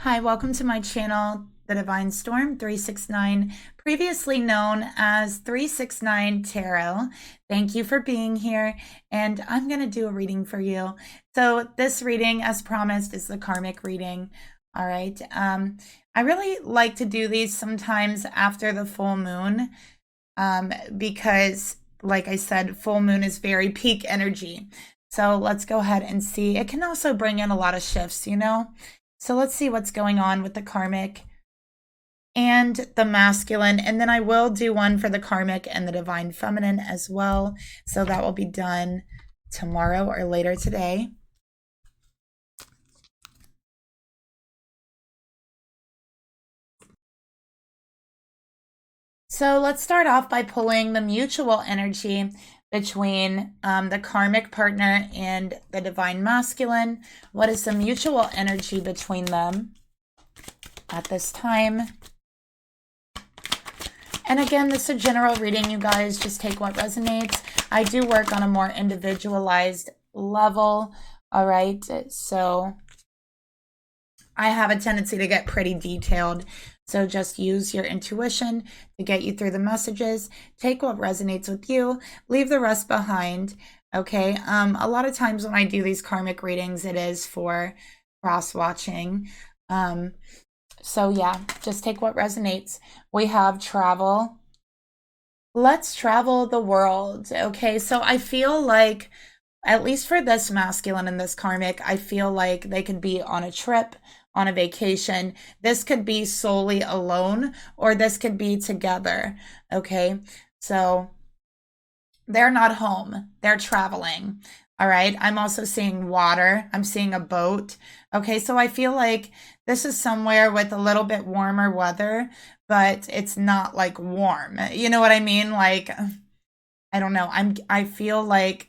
Hi, welcome to my channel, The Divine Storm 369, previously known as 369 Tarot. Thank you for being here, and I'm going to do a reading for you. So this reading, as promised, is the karmic reading. All right. I really like to do these sometimes after the full moon because, like I said, full moon is very peak energy. So let's go ahead and see. It can also bring in a lot of shifts, you know? So let's see what's going on with the karmic and the masculine. And then I will do one for the karmic and the divine feminine as well. So that will be done tomorrow or later today. So let's start off by pulling the mutual energy between the karmic partner and the divine masculine. What is the mutual energy between them at this time? And again, this is a general reading, you guys. Just take what resonates. I do work on a more individualized level, all right? So I have a tendency to get pretty detailed. So just use your intuition to get you through the messages. Take what resonates with you. Leave the rest behind, okay? A lot of times when I do these karmic readings, it is for cross-watching. So yeah, just take what resonates. We have travel. Let's travel the world, okay? So I feel like, at least for this masculine and this karmic, I feel like they could be on a trip, on a vacation. This could be solely alone, or this could be together, okay? So they're not home, they're traveling, all right? I'm also seeing water, I'm seeing a boat, okay? So I feel like this is somewhere with a little bit warmer weather, but it's not like warm. You know what I mean? Like, I don't know. I feel like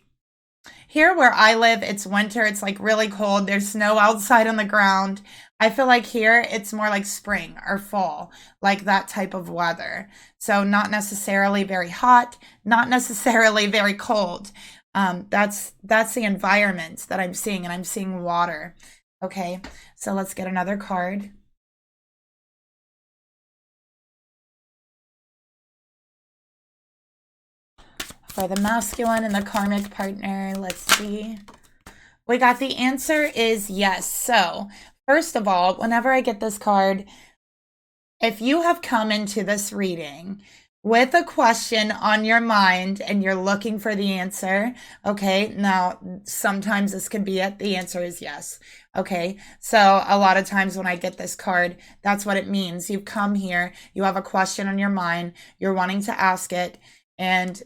here where I live, it's winter. It's like really cold. There's snow outside on the ground. I feel like here it's more like spring or fall, like that type of weather. So not necessarily very hot, not necessarily very cold. That's the environment that I'm seeing, and I'm seeing water. Okay, so let's get another card. For the masculine and the karmic partner, let's see. We got the answer is yes. So, first of all, whenever I get this card, if you have come into this reading with a question on your mind and you're looking for the answer, okay, now sometimes this could be it. The answer is yes. Okay, so a lot of times when I get this card, that's what it means. You've come here, you have a question on your mind, you're wanting to ask it, and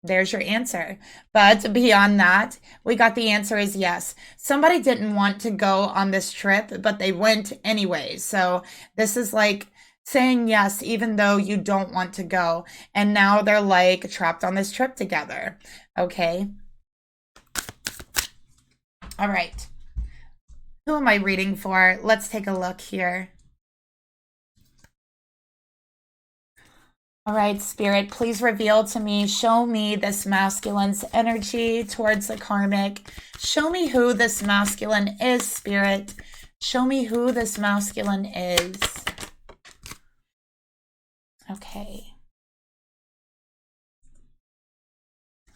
there's your answer. But beyond that, we got the answer is yes. Somebody didn't want to go on this trip, but they went anyway. So this is like saying yes, even though you don't want to go. And now they're like trapped on this trip together. Okay. All right. Who am I reading for? Let's take a look here. All right, Spirit, please reveal to me, show me this masculine's energy towards the karmic. Show me who this masculine is, Spirit. Show me who this masculine is. Okay.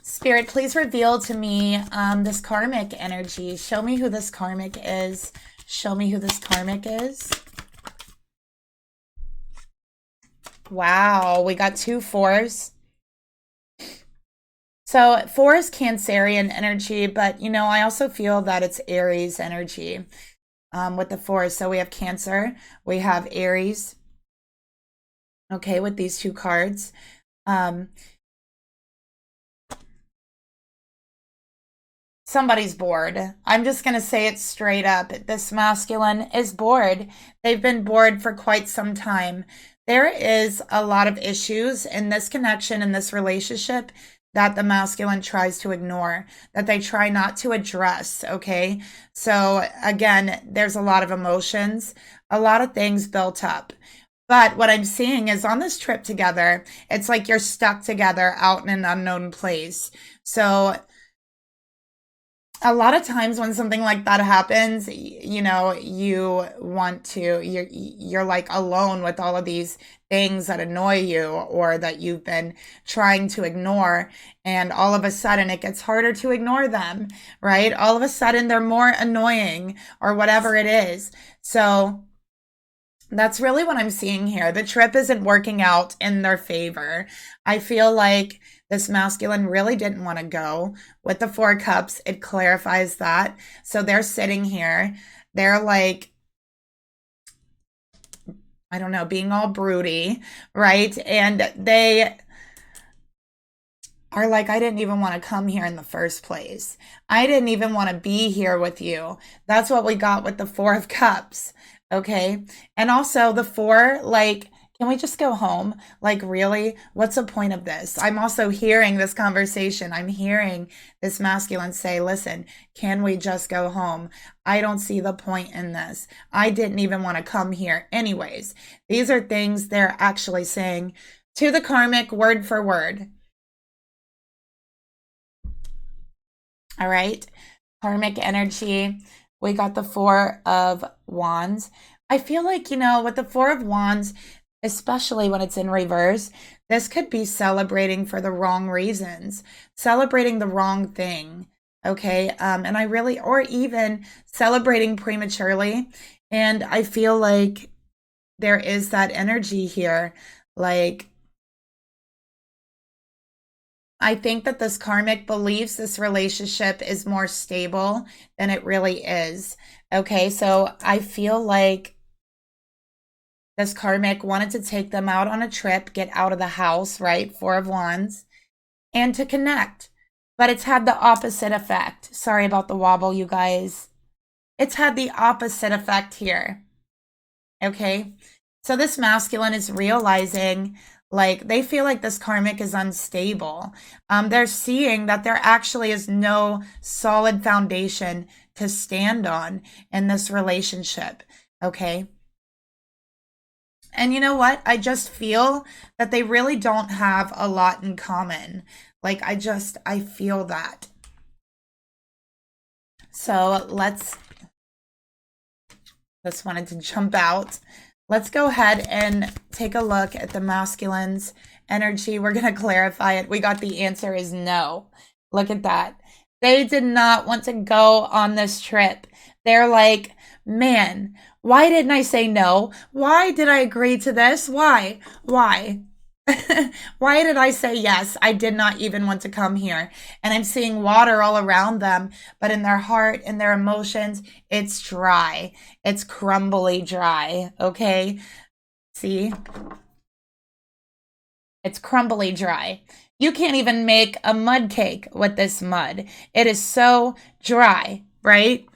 Spirit, please reveal to me this karmic energy. Show me who this karmic is. Show me who this karmic is. Wow, we got 2 4s. So 4 is Cancerian energy, but you know, I also feel that it's Aries energy with the 4. So we have Cancer, we have Aries. Okay, with these 2 cards. Somebody's bored. I'm just going to say it straight up. This masculine is bored. They've been bored for quite some time. There is a lot of issues in this connection, in this relationship, that the masculine tries to ignore, that they try not to address, okay? So again, there's a lot of emotions, a lot of things built up. But what I'm seeing is on this trip together, it's like you're stuck together out in an unknown place. So a lot of times when something like that happens, you know, you're like alone with all of these things that annoy you or that you've been trying to ignore. And all of a sudden it gets harder to ignore them, right? All of a sudden they're more annoying or whatever it is. So that's really what I'm seeing here. The trip isn't working out in their favor. I feel like this masculine really didn't want to go. With the Four Cups, it clarifies that. So they're sitting here. They're like, I don't know, being all broody, right? And they are like, I didn't even want to come here in the first place. I didn't even want to be here with you. That's what we got with the Four of Cups. Okay. And also the four, like, can we just go home? Like, really? What's the point of this? I'm also hearing this conversation. I'm hearing this masculine say, listen, can we just go home? I don't see the point in this. I didn't even want to come here anyways. These are things they're actually saying to the karmic word for word. All right. Karmic energy. We got the Four of Wands. I feel like, you know, with the Four of Wands, especially when it's in reverse, this could be celebrating for the wrong reasons, celebrating the wrong thing. Okay. And I really, or even celebrating prematurely. And I feel like there is that energy here. Like, I think that this karmic believes this relationship is more stable than it really is. Okay, so I feel like this karmic wanted to take them out on a trip, get out of the house, right? Four of Wands, and to connect. But it's had the opposite effect. Sorry about the wobble, you guys. It's had the opposite effect here. Okay, so this masculine is realizing like they feel like this karmic is unstable. They're seeing that there actually is no solid foundation to stand on in this relationship. Okay. And you know what? I just feel that they really don't have a lot in common. Like I feel that. So just wanted to jump out. Let's go ahead and take a look at the masculine's energy. We're going to clarify it. We got the answer is no. Look at that. They did not want to go on this trip. They're like, man, why didn't I say no? Why did I agree to this? Why? Why? Why did I say yes? I did not even want to come here. And I'm seeing water all around them, but in their heart, in their emotions, it's dry. It's crumbly dry. Okay. See? It's crumbly dry. You can't even make a mud cake with this mud. It is so dry, right?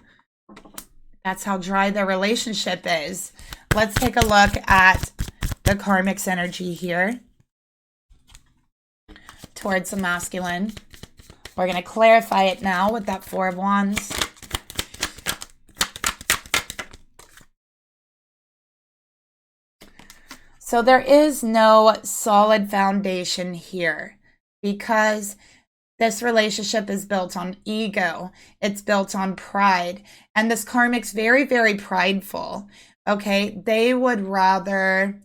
That's how dry the relationship is. Let's take a look at the karmic's energy here towards the masculine. We're going to clarify it now with that Four of Wands. So there is no solid foundation here because this relationship is built on ego. It's built on pride. And this karmic's very, very prideful. Okay, they would rather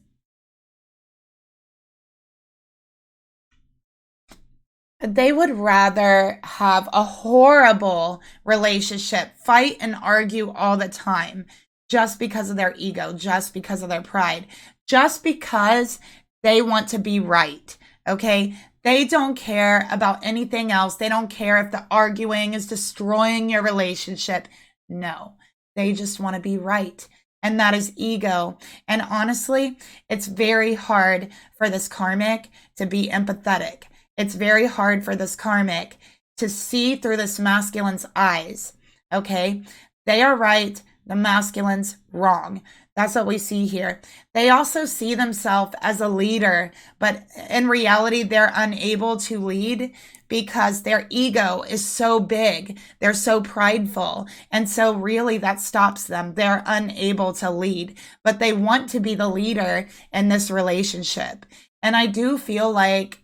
have a horrible relationship, fight and argue all the time just because of their ego, just because of their pride, just because they want to be right. Okay. They don't care about anything else. They don't care if the arguing is destroying your relationship. No, they just want to be right. And that is ego. And honestly, it's very hard for this karmic to be empathetic. It's very hard for this karmic to see through this masculine's eyes. Okay. They are right. The masculine's wrong. That's what we see here. They also see themselves as a leader, but in reality, they're unable to lead because their ego is so big. They're so prideful. And so really that stops them. They're unable to lead, but they want to be the leader in this relationship. And I do feel like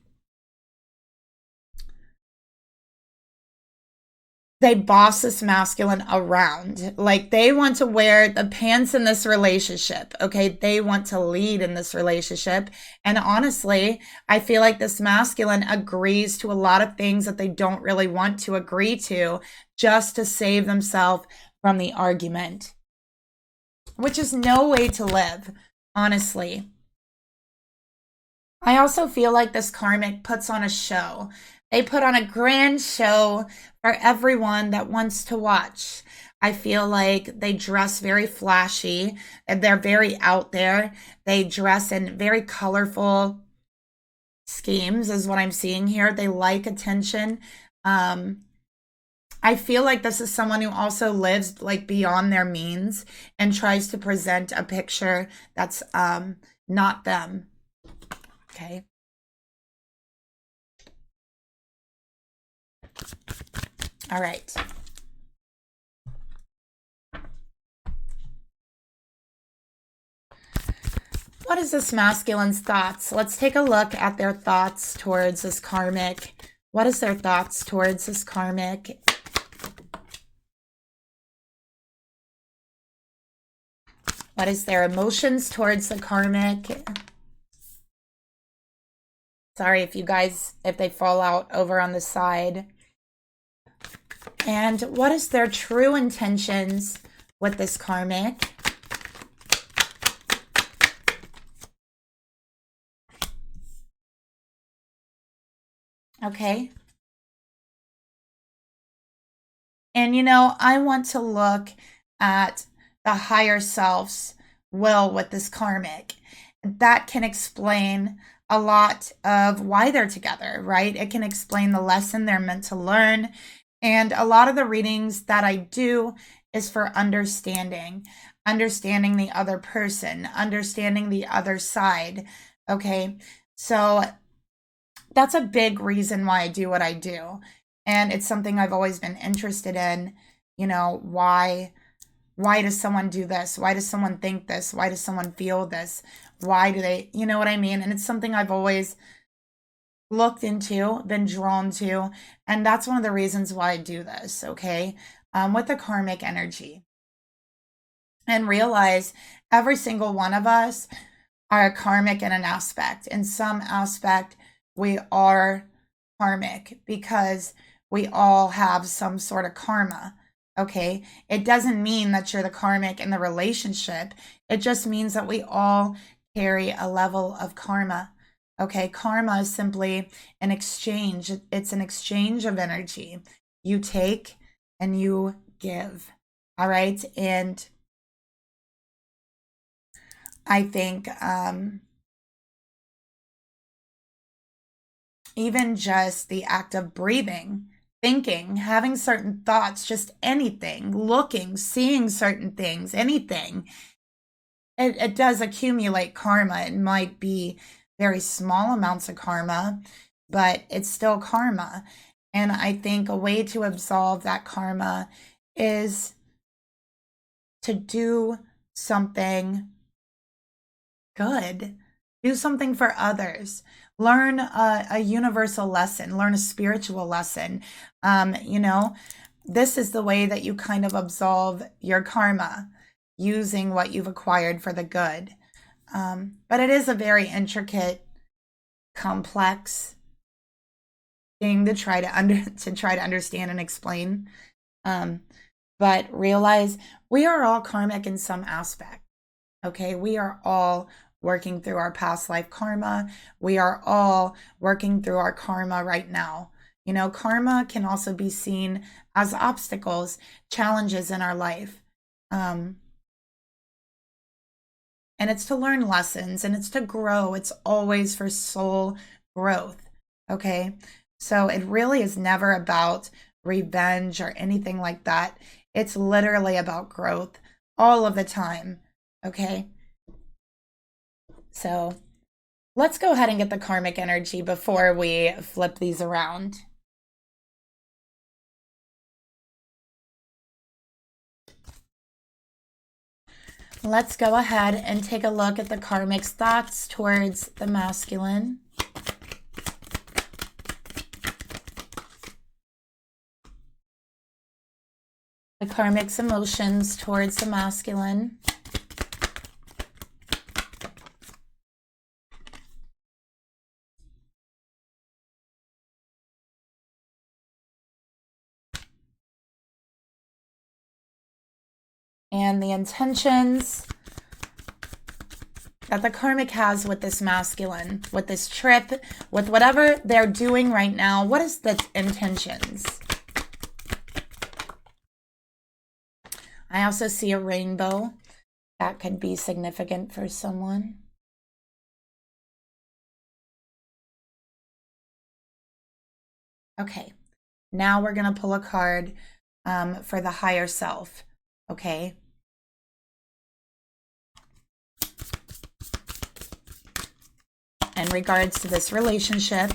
they boss this masculine around. Like they want to wear the pants in this relationship. Okay. They want to lead in this relationship. And honestly, I feel like this masculine agrees to a lot of things that they don't really want to agree to just to save themselves from the argument, which is no way to live, honestly. I also feel like this karmic puts on a show. They put on a grand show for everyone that wants to watch. I feel like they dress very flashy and they're very out there. They dress in very colorful schemes is what I'm seeing here. They like attention. I feel like this is someone who also lives like beyond their means and tries to present a picture that's not them. Okay. All right. What is this masculine's thoughts? Let's take a look at their thoughts towards this karmic. What is their thoughts towards this karmic? What is their emotions towards the karmic? Sorry if you guys, if they fall out over on the side. And what is their true intentions with this karmic? Okay. And, you know, I want to look at the higher self's will with this karmic. That can explain a lot of why they're together, right? It can explain the lesson they're meant to learn. And a lot of the readings that I do is for understanding the other person, understanding the other side. Okay. So that's a big reason why I do what I do. And it's something I've always been interested in. You know, why does someone do this? Why does someone think this? Why does someone feel this? Why do they, you know what I mean? And it's something I've always looked into, been drawn to. And that's one of the reasons why I do this, okay? With the karmic energy. And realize every single one of us are karmic in an aspect. In some aspect, we are karmic because we all have some sort of karma. Okay. It doesn't mean that you're the karmic in the relationship. It just means that we all carry a level of karma. Okay. Karma is simply an exchange. It's an exchange of energy. You take and you give. All right. And I think, even just the act of breathing, thinking, having certain thoughts, just anything, looking, seeing certain things, anything, it does accumulate karma. It might be very small amounts of karma, but it's still karma. And I think a way to absolve that karma is to do something good, do something for others. Learn a universal lesson, learn a spiritual lesson. You know, this is the way that you kind of absolve your karma, using what you've acquired for the good. But it is a very intricate, complex thing to try to understand and explain. But realize we are all karmic in some aspect. Okay, we are all working through our past life karma. We are all working through our karma right now. You know, karma can also be seen as obstacles, challenges in our life. And it's to learn lessons and it's to grow. It's always for soul growth. Okay, so it really is never about revenge or anything like that. It's literally about growth all of the time. Okay. So let's go ahead and get the karmic energy before we flip these around. Let's go ahead and take a look at the karmic's thoughts towards the masculine. The karmic's emotions towards the masculine. And the intentions that the karmic has with this masculine, with this trip, with whatever they're doing right now. What is the intentions? I also see a rainbow. That could be significant for someone. Okay, now we're going to pull a card for the higher self. Okay. In regards to this relationship.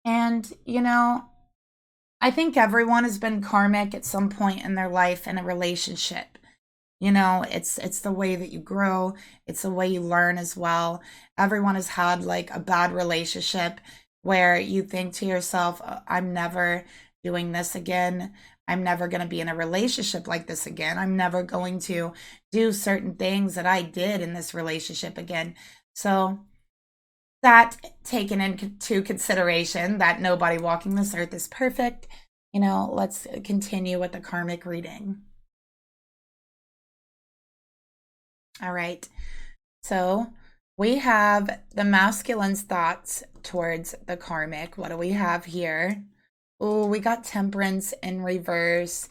And, you know, I think everyone has been karmic at some point in their life in a relationship. You know, it's the way that you grow. It's the way you learn as well. Everyone has had like a bad relationship where you think to yourself, I'm never doing this again. I'm never going to be in a relationship like this again. I'm never going to do certain things that I did in this relationship again. So that taken into consideration that nobody walking this earth is perfect, you know, let's continue with the karmic reading. All right. So we have the masculine's thoughts towards the karmic. What do we have here? Oh, we got Temperance in reverse.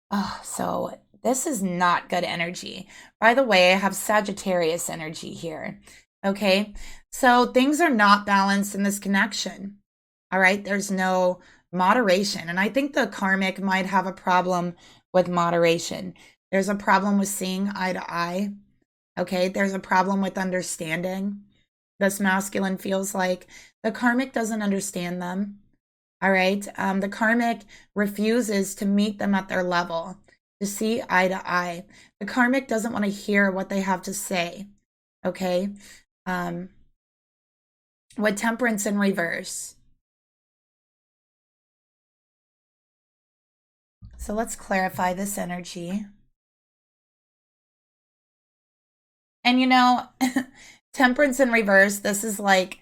Oh, so this is not good energy. By the way, I have Sagittarius energy here. Okay, so things are not balanced in this connection. All right, there's no moderation. And I think the karmic might have a problem with moderation. There's a problem with seeing eye to eye. Okay, there's a problem with understanding. This masculine feels like the karmic doesn't understand them. All right, the karmic refuses to meet them at their level, to see eye to eye. The karmic doesn't want to hear what they have to say. Okay, with Temperance in reverse. So let's clarify this energy. And you know, Temperance in reverse, this is like,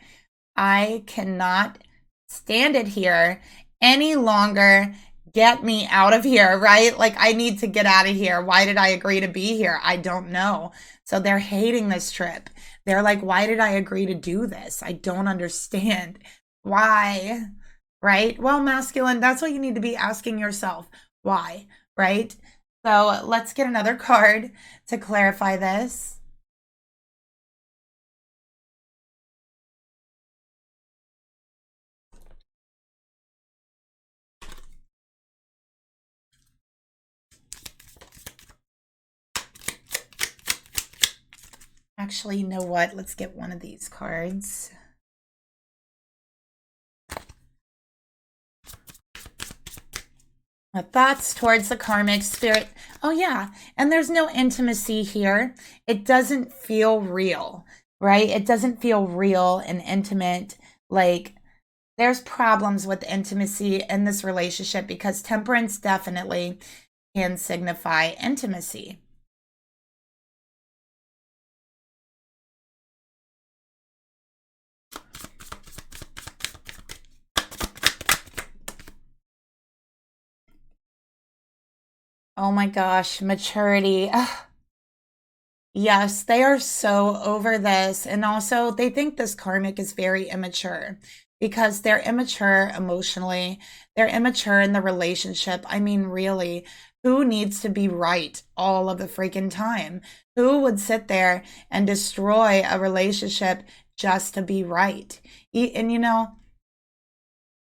I cannot stand it here any longer. Get me out of here, right? Like, I need to get out of here. Why did I agree to be here? I don't know. So they're hating this trip. They're like, why did I agree to do this? I don't understand. Why? Right? Well, masculine, that's what you need to be asking yourself. Why? Right? So let's get another card to clarify this. Actually, you know what? Let's get one of these cards. Thoughts towards the karmic spirit. Oh, yeah. And there's no intimacy here. It doesn't feel real, right? It doesn't feel real and intimate. Like, there's problems with intimacy in this relationship because Temperance definitely can signify intimacy. Oh my gosh, maturity. Ugh. Yes, they are so over this. And also, they think this karmic is very immature because they're immature emotionally. They're immature in the relationship. I mean, really, who needs to be right all of the freaking time? Who would sit there and destroy a relationship just to be right? And you know,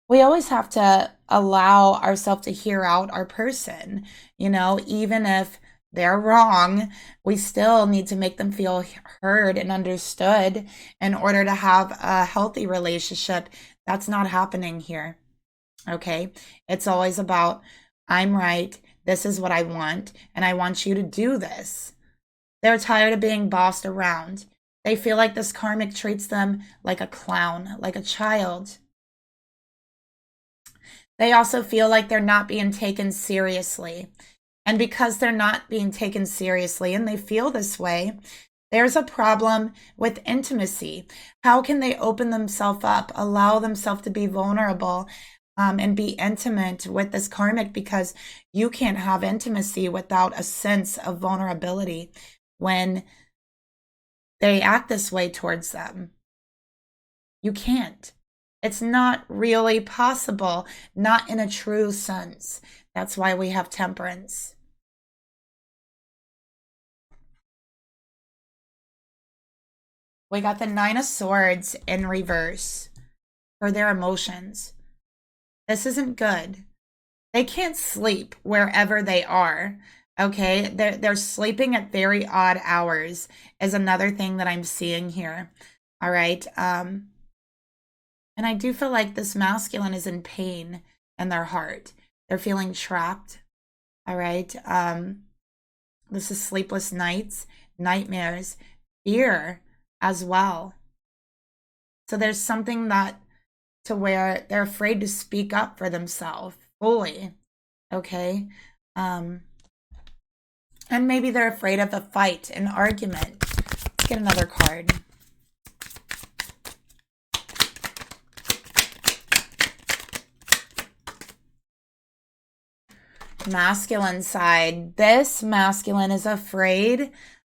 we always have to allow ourselves to hear out our person. You know, even if they're wrong, we still need to make them feel heard and understood in order to have a healthy relationship. That's not happening here. Okay. It's always about, I'm right. This is what I want. And I want you to do this. They're tired of being bossed around. They feel like this karmic treats them like a clown, like a child. They also feel like they're not being taken seriously. And because they're not being taken seriously and they feel this way, there's a problem with intimacy. How can they open themselves up, allow themselves to be vulnerable, and be intimate with this karmic? Because you can't have intimacy without a sense of vulnerability when they act this way towards them. You can't. It's not really possible, not in a true sense. That's why we have Temperance. We got the Nine of Swords in reverse for their emotions. This isn't good. They can't sleep wherever they are. Okay, they're sleeping at very odd hours is another thing that I'm seeing here. All right. And I do feel like this masculine is in pain in their heart. They're feeling trapped. All right. This is sleepless nights, nightmares, fear as well. So there's something that to where they're afraid to speak up for themselves fully. Okay. And maybe they're afraid of a fight, an argument. Let's get another card. Masculine side. This masculine is afraid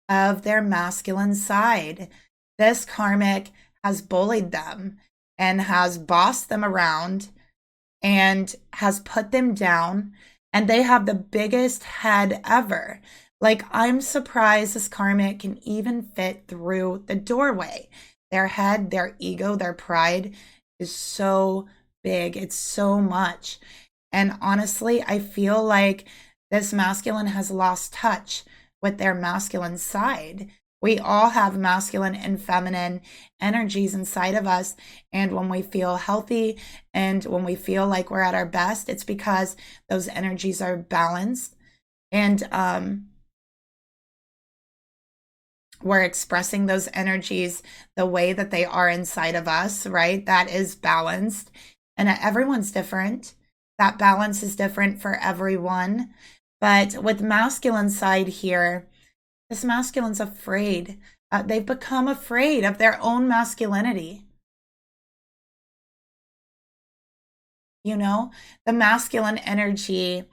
of their masculine side. This karmic has bullied them and has bossed them around and has put them down, and they have the biggest head ever. Like, I'm surprised this karmic can even fit through the doorway. Their head, their ego, their pride is so big. It's so much. And honestly, I feel like this masculine has lost touch with their masculine side. We all have masculine and feminine energies inside of us. And when we feel healthy and when we feel like we're at our best, it's because those energies are balanced. And we're expressing those energies the way that they are inside of us, right? That is balanced. And everyone's different. That balance is different for everyone. But with masculine side here, this masculine's afraid. They've become afraid of their own masculinity. You know, the masculine energy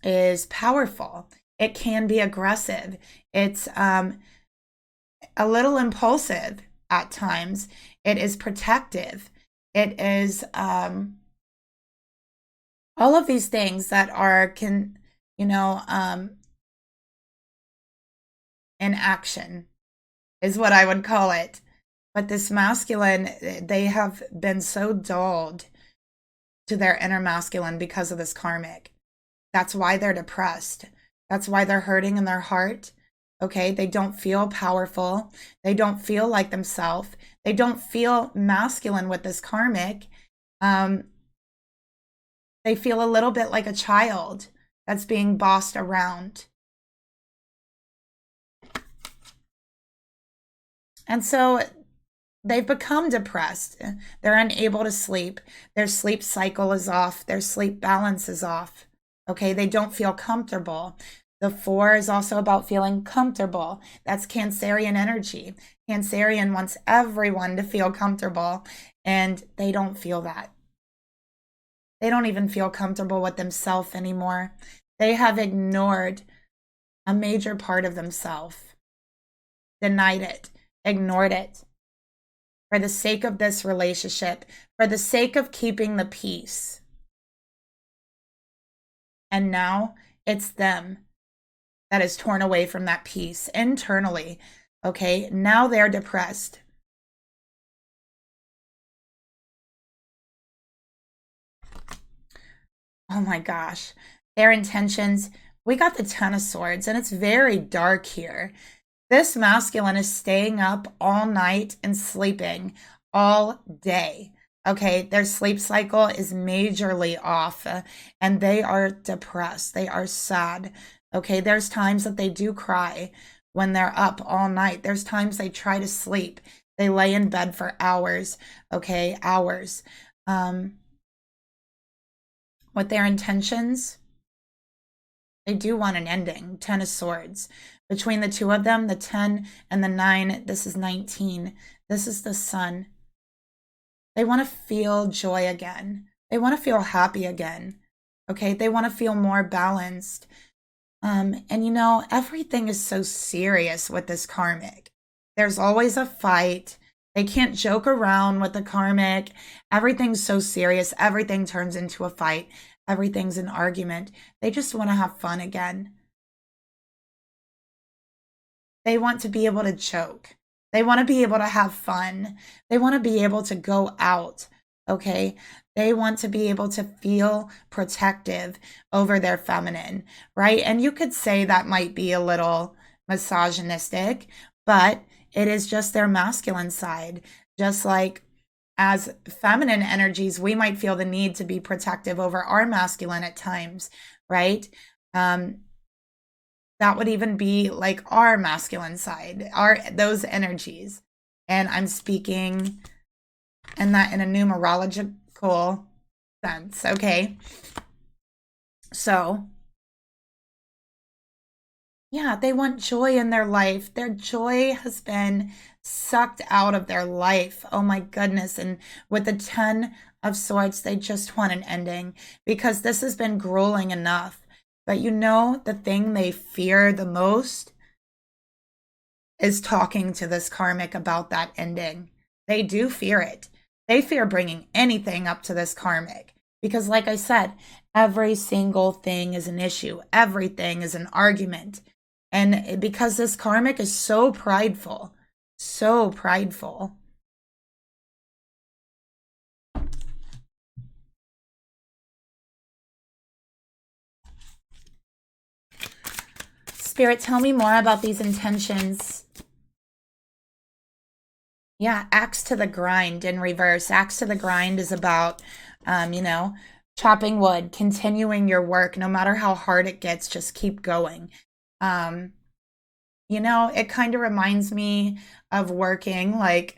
is powerful. It can be aggressive. It's a little impulsive at times. It is protective. It is all of these things that are in action is what I would call it. But this masculine, they have been so dulled to their inner masculine because of this karmic. That's why they're depressed. That's why they're hurting in their heart. Okay, they don't feel powerful. They don't feel like themselves. They don't feel masculine with this karmic. They feel a little bit like a child that's being bossed around. And so they've become depressed. They're unable to sleep. Their sleep cycle is off. Their sleep balance is off. Okay, they don't feel comfortable. The 4 is also about feeling comfortable. That's Cancerian energy. Cancerian wants everyone to feel comfortable, and they don't feel that. They don't even feel comfortable with themselves anymore. They have ignored a major part of themselves, denied it, ignored it for the sake of this relationship, for the sake of keeping the peace. And now it's them that is torn away from that peace internally. Okay, now they're depressed. Oh my gosh. Their intentions. We got the Ten of Swords, and it's very dark here. This masculine is staying up all night and sleeping all day. Okay, their sleep cycle is majorly off, and they are depressed. They are sad. Okay, there's times that they do cry when they're up all night. There's times they try to sleep. They lay in bed for hours. Okay, hours. With their intentions, they do want an ending. 10 of Swords. Between the two of them, the 10 and the 9, this is 19. This is the Sun. They want to feel joy again. They want to feel happy again. Okay, they want to feel more balanced. And you know, everything is so serious with this karmic. There's always a fight. They can't joke around with the karmic. Everything's so serious. Everything turns into a fight. Everything's an argument. They just want to have fun again. They want to be able to joke. They want to be able to have fun. They want to be able to go out, okay? They want to be able to feel protective over their feminine, right? And you could say that might be a little misogynistic, but it is just their masculine side. Just like as feminine energies, we might feel the need to be protective over our masculine at times, right? That would even be like our masculine side, those energies. And I'm speaking in that in a numerological sense, okay? So, yeah, they want joy in their life. Their joy has been sucked out of their life. Oh my goodness. And with the 10 of Swords, they just want an ending because this has been grueling enough. But you know, the thing they fear the most is talking to this karmic about that ending. They do fear it. They fear bringing anything up to this karmic because, like I said, every single thing is an issue. Everything is an argument. And because this karmic is so prideful, so prideful. Spirit, tell me more about these intentions. Yeah, axe to the grind in reverse. Axe to the grind is about, you know, chopping wood, continuing your work, no matter how hard it gets, just keep going. You know, it kind of reminds me of working like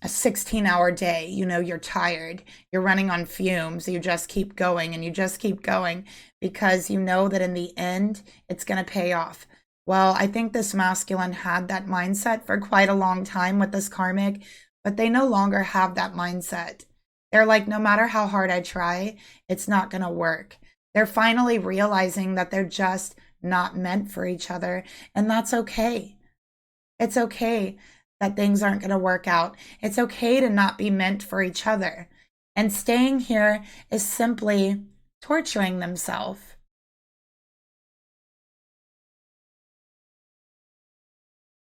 a 16-hour day. You know, you're tired, you're running on fumes, you just keep going and you just keep going because you know that in the end, it's going to pay off. Well, I think this masculine had that mindset for quite a long time with this karmic, but they no longer have that mindset. They're like, no matter how hard I try, it's not going to work. They're finally realizing that they're just not meant for each other, and that's okay. It's okay that things aren't going to work out. It's okay to not be meant for each other. And staying here is simply torturing themselves.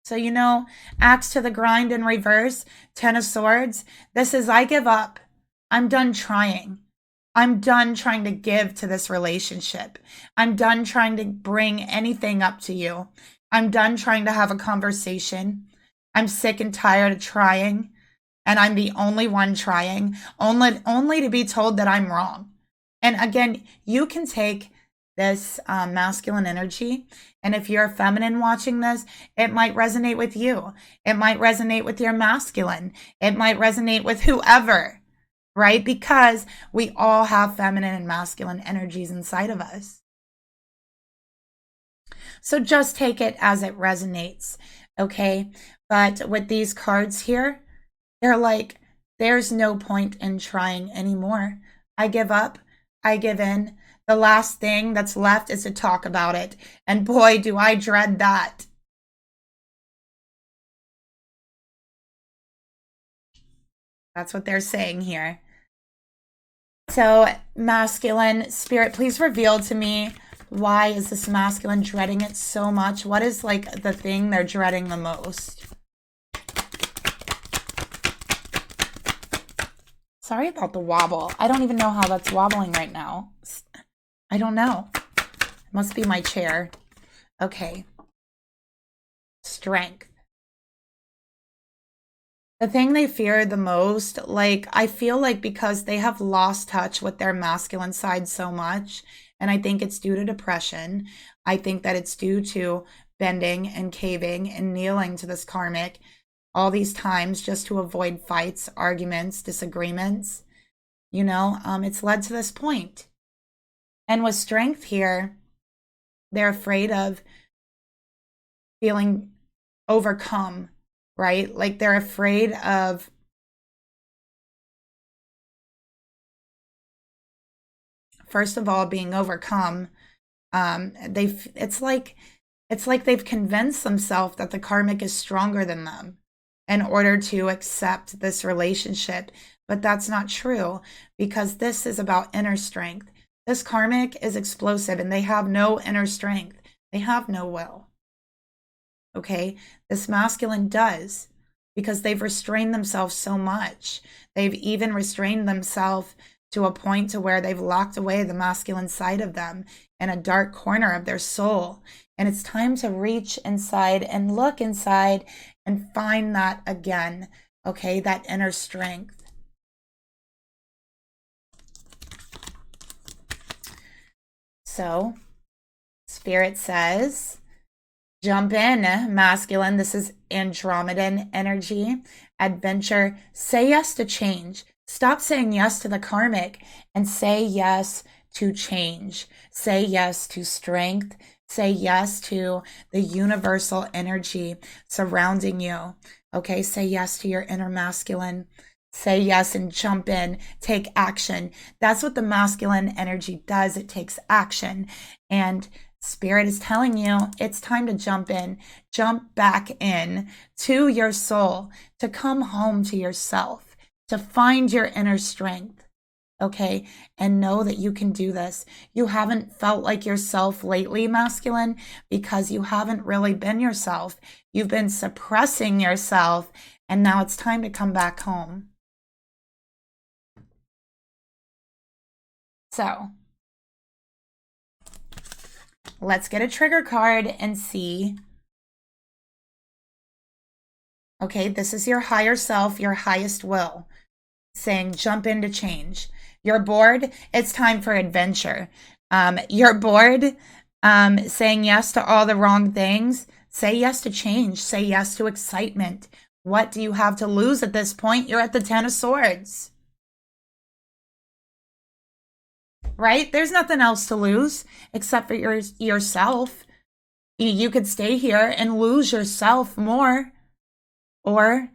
So, you know, axe to the grind in reverse, 10 of Swords. This is, I give up. I'm done trying. I'm done trying to give to this relationship. I'm done trying to bring anything up to you. I'm done trying to have a conversation. I'm sick and tired of trying. And I'm the only one trying, only to be told that I'm wrong. And again, you can take this masculine energy. And if you're a feminine watching this, it might resonate with you. It might resonate with your masculine. It might resonate with whoever, right? Because we all have feminine and masculine energies inside of us. So just take it as it resonates, okay? But with these cards here, they're like, there's no point in trying anymore. I give up. I give in. The last thing that's left is to talk about it. And boy, do I dread that. That's what they're saying here. So, masculine spirit, please reveal to me, why is this masculine dreading it so much? What is like the thing they're dreading the most? Sorry about the wobble. I don't even know how that's wobbling right now. I don't know. It must be my chair. Okay. Strength. The thing they fear the most, like, I feel like because they have lost touch with their masculine side so much, and I think it's due to depression. I think that it's due to bending and caving and kneeling to this karmic all these times just to avoid fights, arguments, disagreements. You know, it's led to this point. And with strength here, they're afraid of feeling overcome, right? Like they're afraid of first of all being overcome. It's like they've convinced themselves that the karmic is stronger than them in order to accept this relationship. But that's not true, because this is about inner strength. This karmic is explosive and they have no inner strength. They have no will. Okay, this masculine does, because they've restrained themselves so much. They've even restrained themselves to a point to where they've locked away the masculine side of them in a dark corner of their soul. And it's time to reach inside and look inside and find that again, okay, that inner strength. So, Spirit says, jump in, masculine. This is Andromedan energy. Adventure. Say yes to change. Stop saying yes to the karmic and say yes to change. Say yes to strength. Say yes to the universal energy surrounding you. Okay, say yes to your inner masculine. Say yes and jump in. Take action. That's what the masculine energy does. It takes action. And Spirit is telling you it's time to jump in. Jump back in to your soul, to come home to yourself, to find your inner strength. Okay, and know that you can do this. You haven't felt like yourself lately, masculine, because you haven't really been yourself. You've been suppressing yourself, and now it's time to come back home. So, let's get a trigger card and see. Okay, this is your higher self, your highest will, saying jump into change. You're bored, it's time for adventure. You're bored, saying yes to all the wrong things. Say yes to change. Say yes to excitement. What do you have to lose at this point? You're at the 10 of Swords. Right? There's nothing else to lose except for yourself. You could stay here and lose yourself more, or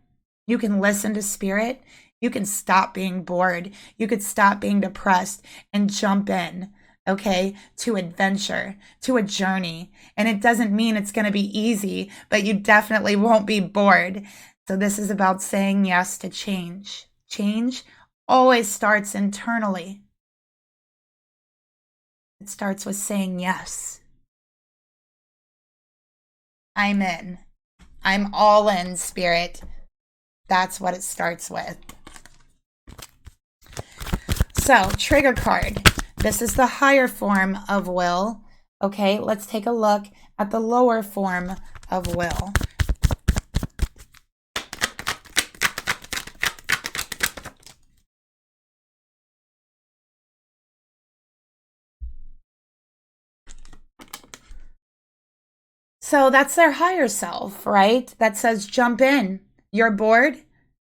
you can listen to Spirit. You can stop being bored. You could stop being depressed and jump in, okay, to adventure, to a journey. And it doesn't mean it's going to be easy, but you definitely won't be bored. So this is about saying yes to change. Change always starts internally. It starts with saying yes. I'm in. I'm all in, Spirit. That's what it starts with. So, trigger card. This is the higher form of will. Okay, let's take a look at the lower form of will. So that's their higher self, right? That says, jump in. You're bored?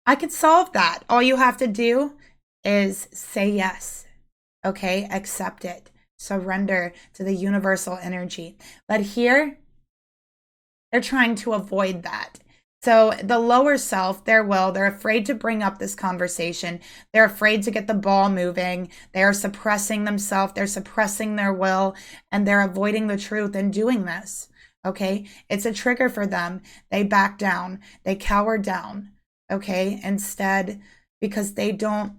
I could solve that. All you have to do is say yes. Okay, accept it. Surrender to the universal energy. But here, they're trying to avoid that. So the lower self, their will, they're afraid to bring up this conversation. They're afraid to get the ball moving. They're suppressing themselves. They're suppressing their will, and they're avoiding the truth in doing this. Okay, it's a trigger for them. They back down. They cower down. Okay, instead, because they don't,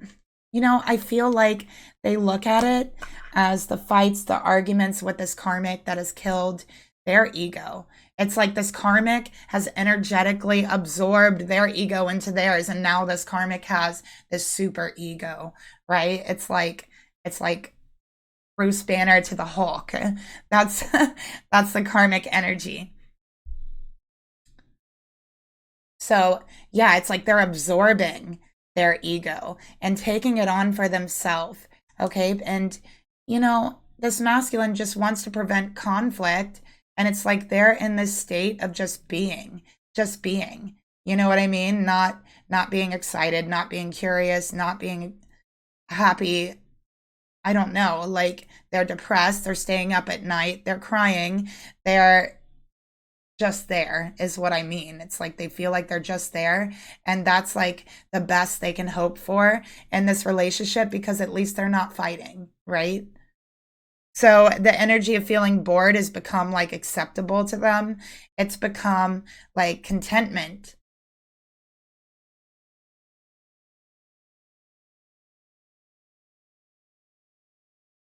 you know, I feel like they look at it as the fights, the arguments with this karmic that has killed their ego. It's like this karmic has energetically absorbed their ego into theirs, and now this karmic has this super ego, right? It's like Bruce Banner to the Hulk. That's that's the karmic energy. So, yeah, it's like they're absorbing their ego and taking it on for themselves, okay? And this masculine just wants to prevent conflict, and it's like they're in this state of just being, just being. You know what I mean? Not being excited, not being curious, not being happy. I don't know. Like they're depressed, they're staying up at night, they're crying, they're just there is what I mean. It's like they feel like they're just there, and that's like the best they can hope for in this relationship, because at least they're not fighting, right? So the energy of feeling bored has become like acceptable to them. It's become like contentment.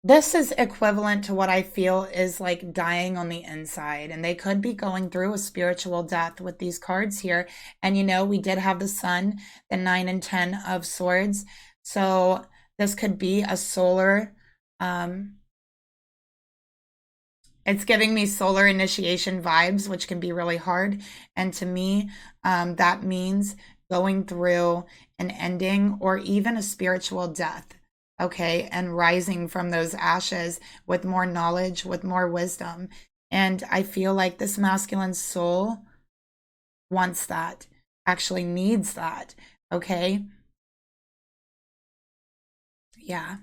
This is equivalent to what I feel is like dying on the inside, and they could be going through a spiritual death with these cards here. And we did have the Sun, the 9 and 10 of Swords. So this could be a solar, it's giving me solar initiation vibes, which can be really hard. And to me, that means going through an ending or even a spiritual death. Okay, and rising from those ashes with more knowledge, with more wisdom. And I feel like this masculine soul wants that, actually needs that. Okay. Yeah.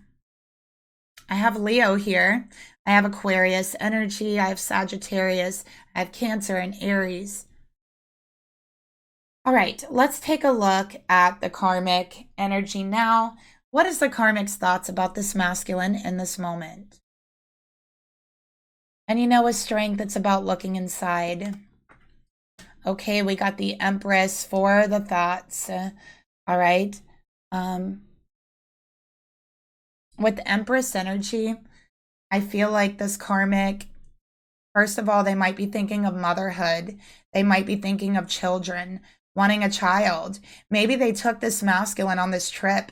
I have Leo here. I have Aquarius energy. I have Sagittarius. I have Cancer and Aries. All right, let's take a look at the karmic energy now. What is the karmic's thoughts about this masculine in this moment? And with strength, it's about looking inside. Okay, we got the Empress for the thoughts. All right. With Empress energy, I feel like this karmic, first of all, they might be thinking of motherhood. They might be thinking of children, wanting a child. Maybe they took this masculine on this trip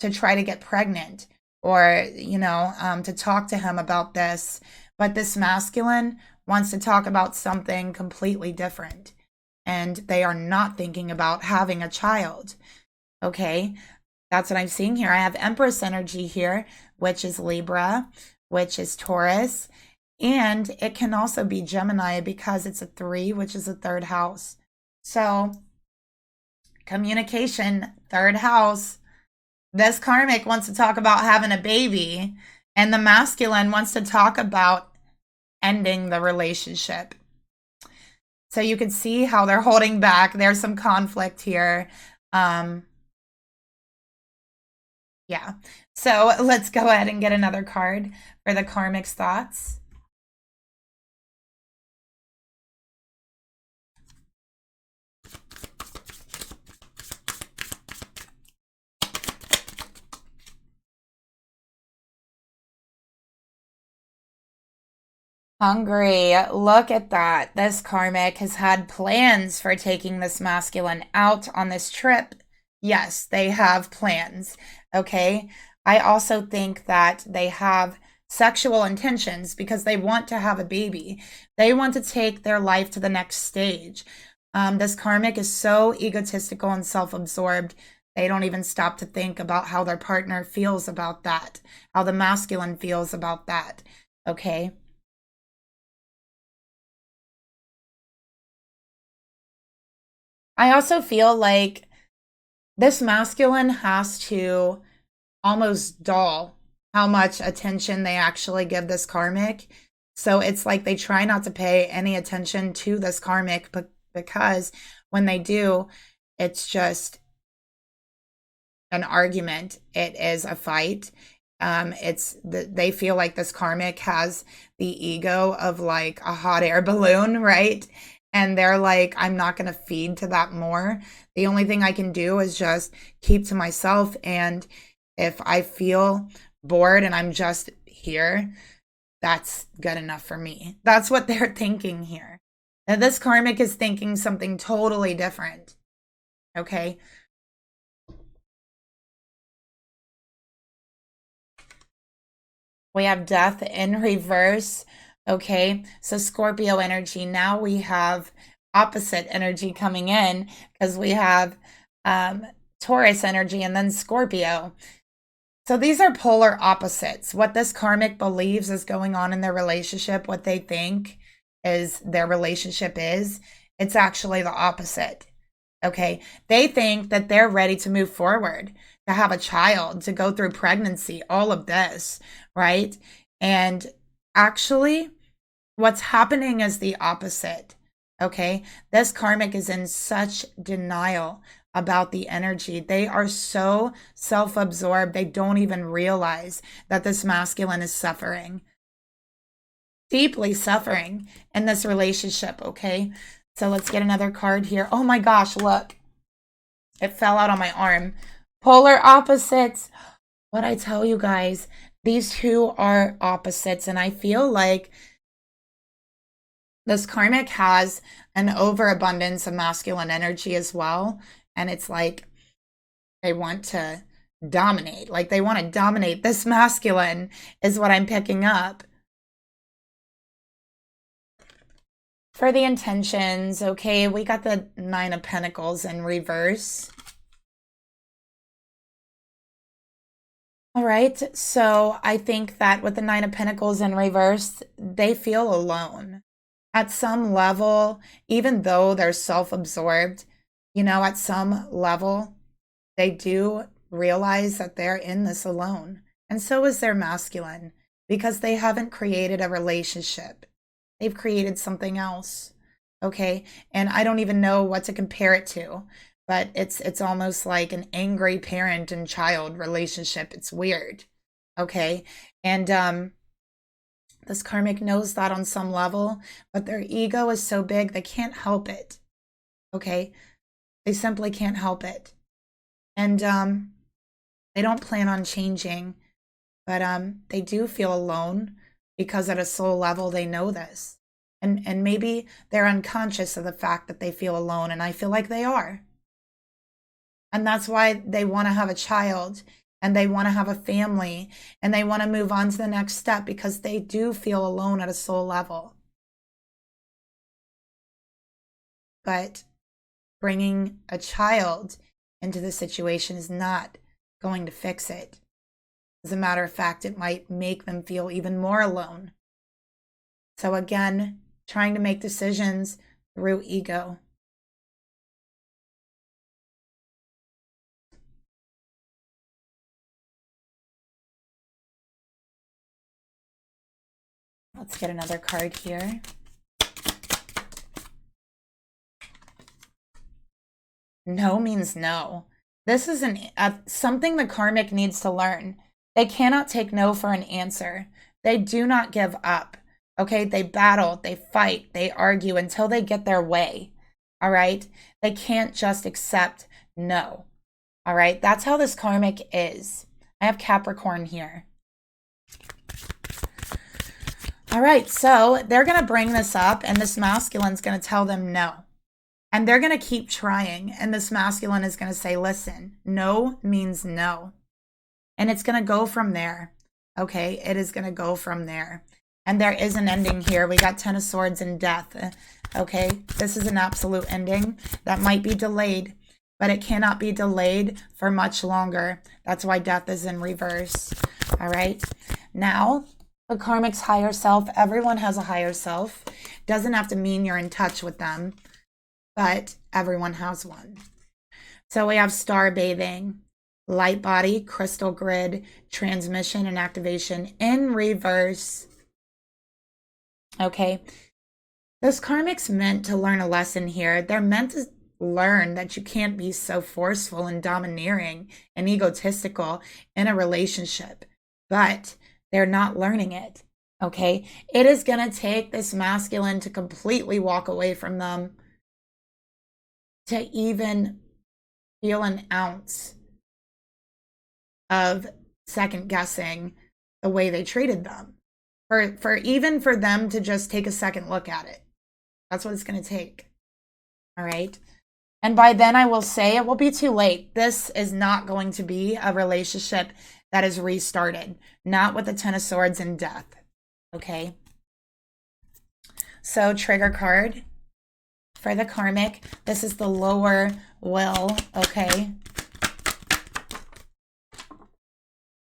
to try to get pregnant, or to talk to him about this, but this masculine wants to talk about something completely different, and they are not thinking about having a child. Okay, that's what I'm seeing here. I have Empress energy here, which is Libra, which is Taurus, and it can also be Gemini because it's a 3, which is a 3rd house. So communication, 3rd house. This karmic wants to talk about having a baby, and the masculine wants to talk about ending the relationship. So you can see how they're holding back. There's some conflict here. Yeah. So let's go ahead and get another card for the karmic's thoughts. Hungry. Look at that. This karmic has had plans for taking this masculine out on this trip. Yes, they have plans. Okay. I also think that they have sexual intentions because they want to have a baby. They want to take their life to the next stage. This karmic is so egotistical and self-absorbed. They don't even stop to think about how their partner feels about that, how the masculine feels about that. Okay. I also feel like this masculine has to almost dull how much attention they actually give this karmic. So it's like they try not to pay any attention to this karmic, but because when they do, it's just an argument. It is a fight. They feel like this karmic has the ego of like a hot air balloon, right? And they're like, I'm not going to feed to that more. The only thing I can do is just keep to myself. And if I feel bored and I'm just here, that's good enough for me. That's what they're thinking here. Now, this karmic is thinking something totally different. Okay. We have death in reverse. Okay. So Scorpio energy. Now we have opposite energy coming in because we have Taurus energy and then Scorpio. So these are polar opposites. What this karmic believes is going on in their relationship, what they think is their relationship is, it's actually the opposite. Okay. They think that they're ready to move forward, to have a child, to go through pregnancy, all of this, right? And actually, what's happening is the opposite. Okay. This karmic is in such denial about the energy. They are so self-absorbed, they don't even realize that this masculine is suffering, deeply suffering in this relationship. Okay. So let's get another card here. Oh my gosh, look. It fell out on my arm. Polar opposites. What I tell you guys, these two are opposites. And I feel like this karmic has an overabundance of masculine energy as well. And it's like they want to dominate. Like they want to dominate. This masculine is what I'm picking up. For the intentions, okay, we got the 9 of Pentacles in reverse. All right, so I think that with the 9 of Pentacles in reverse, they feel alone. At some level, even though they're self-absorbed, you know, at some level, they do realize that they're in this alone. And so is their masculine, because they haven't created a relationship. They've created something else, okay? And I don't even know what to compare it to, but it's almost like an angry parent and child relationship. It's weird, okay? And this karmic knows that on some level, but their ego is so big they can't help it, okay? They simply can't help it. And they don't plan on changing, but they do feel alone because at a soul level they know this. And maybe they're unconscious of the fact that they feel alone, and I feel like they are. And that's why they want to have a child, and they want to have a family, and they want to move on to the next step because they do feel alone at a soul level. But bringing a child into the situation is not going to fix it. As a matter of fact, it might make them feel even more alone. So again, trying to make decisions through ego. Let's get another card here. No means no. This is something the karmic needs to learn. They cannot take no for an answer. They do not give up. Okay, they battle, they fight, they argue until they get their way. All right, they can't just accept no. All right, that's how this karmic is. I have Capricorn here. All right, so they're going to bring this up, and this masculine's going to tell them no. And they're going to keep trying, and this masculine is going to say, listen, no means no. And it's going to go from there. Okay, it is going to go from there. And there is an ending here. We got 10 of Swords and death. Okay, this is an absolute ending that might be delayed, but it cannot be delayed for much longer. That's why death is in reverse. All right, now the karmic's higher self. Everyone has a higher self. Doesn't have to mean you're in touch with them, but everyone has one. So we have star bathing, light body, crystal grid, transmission and activation in reverse. Okay, this karmic's meant to learn a lesson here. They're meant to learn that you can't be so forceful and domineering and egotistical in a relationship, but they're not learning it. Okay, it is going to take this masculine to completely walk away from them to even feel an ounce of second guessing the way they treated them. For even for them to just take a second look at it. That's what it's going to take. All right. And by then I will say it will be too late. This is not going to be a relationship that is restarted. Not with the Ten of Swords and death. Okay. So trigger card for the karmic. This is the lower will. Okay.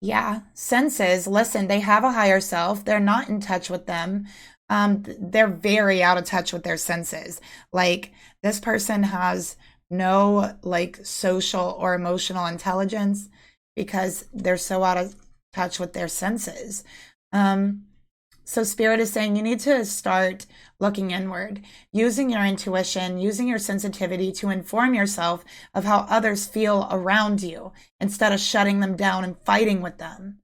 Yeah. Senses. Listen, they have a higher self. They're not in touch with them. They're very out of touch with their senses. Like, this person has no like social or emotional intelligence because they're so out of touch with their senses. So Spirit is saying you need to start looking inward, using your intuition, using your sensitivity to inform yourself of how others feel around you instead of shutting them down and fighting with them.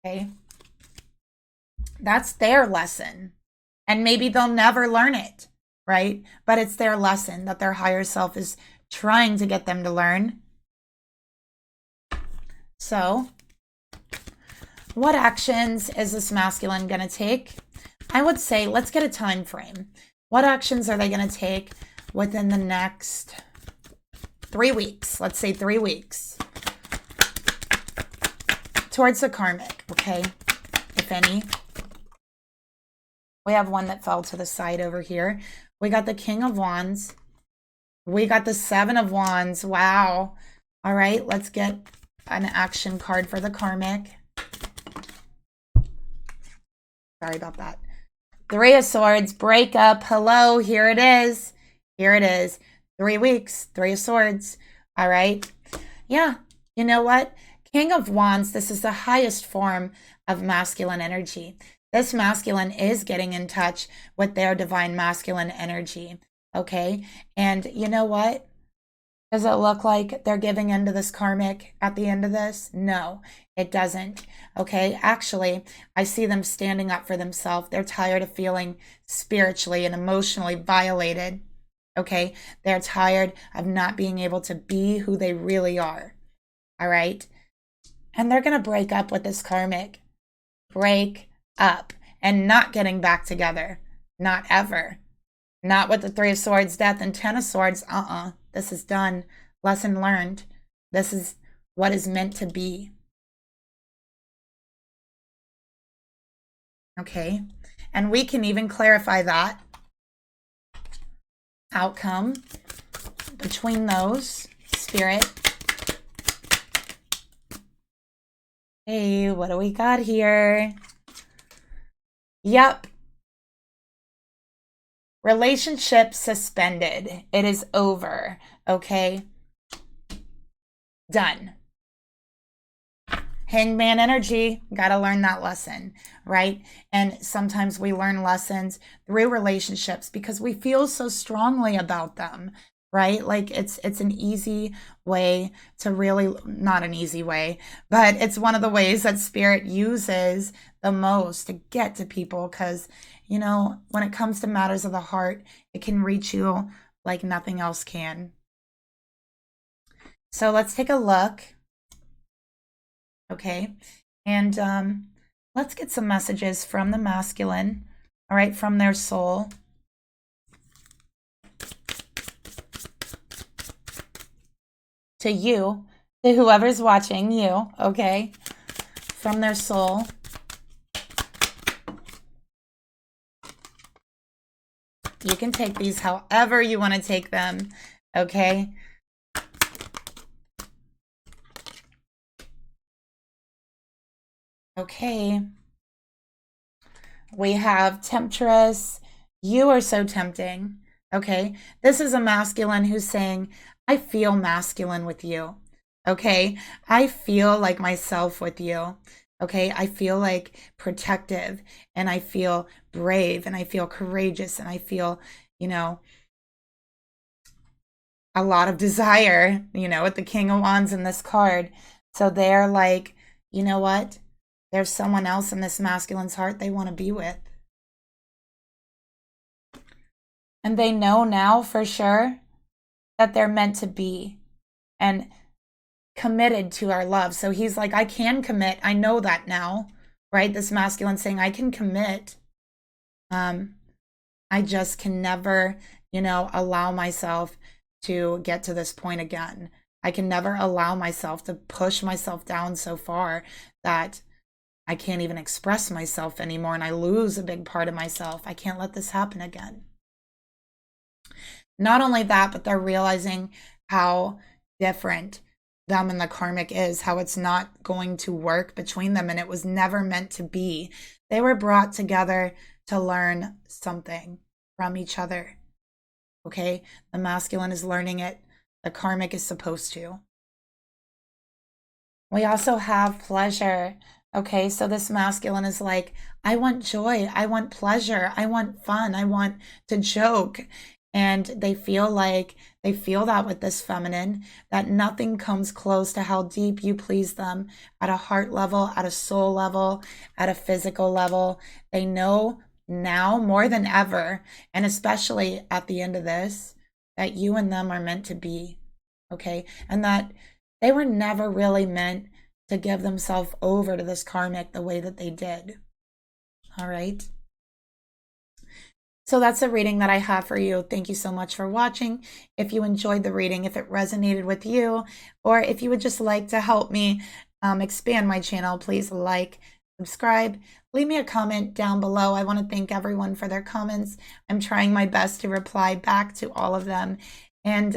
Okay. That's their lesson. And maybe they'll never learn it, right? But it's their lesson that their higher self is trying to get them to learn. So, what actions is this masculine going to take? I would say, let's get a time frame. What actions are they going to take within the next 3 weeks? Let's say 3 weeks. Towards the karmic, okay? If any. We have one that fell to the side over here. We got the King of Wands. We got the Seven of Wands. Wow. All right, let's get an action card for the karmic. Sorry about that. Three of Swords, breakup. Hello, here it is. Here it is. 3 weeks, Three of Swords. All right. Yeah, you know what? King of Wands, this is the highest form of masculine energy. This masculine is getting in touch with their divine masculine energy, okay? And you know what? Does it look like they're giving into this karmic at the end of this? No, it doesn't, okay? Actually, I see them standing up for themselves. They're tired of feeling spiritually and emotionally violated, okay? They're tired of not being able to be who they really are, all right? And they're going to break up with this karmic. Break up and not getting back together. Not ever. Not with the Three of Swords, Death, and Ten of Swords. This is done. Lesson learned. This is what is meant to be. Okay. And we can even clarify that outcome between those. Spirit. Hey, what do we got here? Yep. Relationship suspended. It is over. Okay. Done. Hangman energy. Got to learn that lesson, right? And sometimes we learn lessons through relationships because we feel so strongly about them, right? Like it's an easy way to really, not an easy way, but it's one of the ways that Spirit uses the most to get to people because, you know, when it comes to matters of the heart, it can reach you like nothing else can. So let's take a look. Okay. And let's get some messages from the masculine, all right, from their soul. To you, to whoever's watching you, okay, from their soul. You can take these however you want to take them, okay? Okay. We have Temptress. You are so tempting, okay? This is a masculine who's saying, I feel masculine with you, okay? I feel like myself with you, okay? I feel like protective, and I feel brave, and I feel courageous, and I feel, you know, a lot of desire, you know, with the King of Wands in this card. So they're like, you know what? There's someone else in this masculine's heart they want to be with. And they know now for sure that they're meant to be and committed to our love. So he's like, I can commit. I know that now. right? This masculine saying, I can commit. I just can never, you know, allow myself to get to this point again. I can never allow myself to push myself down so far that I can't even express myself anymore and I lose a big part of myself. I can't let this happen again. Not only that, but they're realizing how different them and the karmic is, how it's not going to work between them, and it was never meant to be. They were brought together to learn something from each other. Okay? The masculine is learning it. The karmic is supposed to. We also have pleasure. Okay, so this masculine is like, I want joy, I want pleasure, I want fun, I want to joke. And they feel that with this feminine, that nothing comes close to how deep you please them at a heart level, at a soul level, at a physical level. They know now more than ever, and especially at the end of this, that you and them are meant to be, okay? And that they were never really meant to give themselves over to this karmic the way that they did. All right. So that's a reading that I have for you. Thank you so much for watching. If you enjoyed the reading, if it resonated with you, or if you would just like to help me expand my channel, please like, subscribe, leave me a comment down below. I want to thank everyone for their comments. I'm trying my best to reply back to all of them. And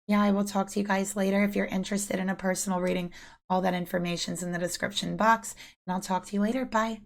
yeah, I will talk to you guys later. If you're interested in a personal reading, all that information's in the description box. And I'll talk to you later. Bye.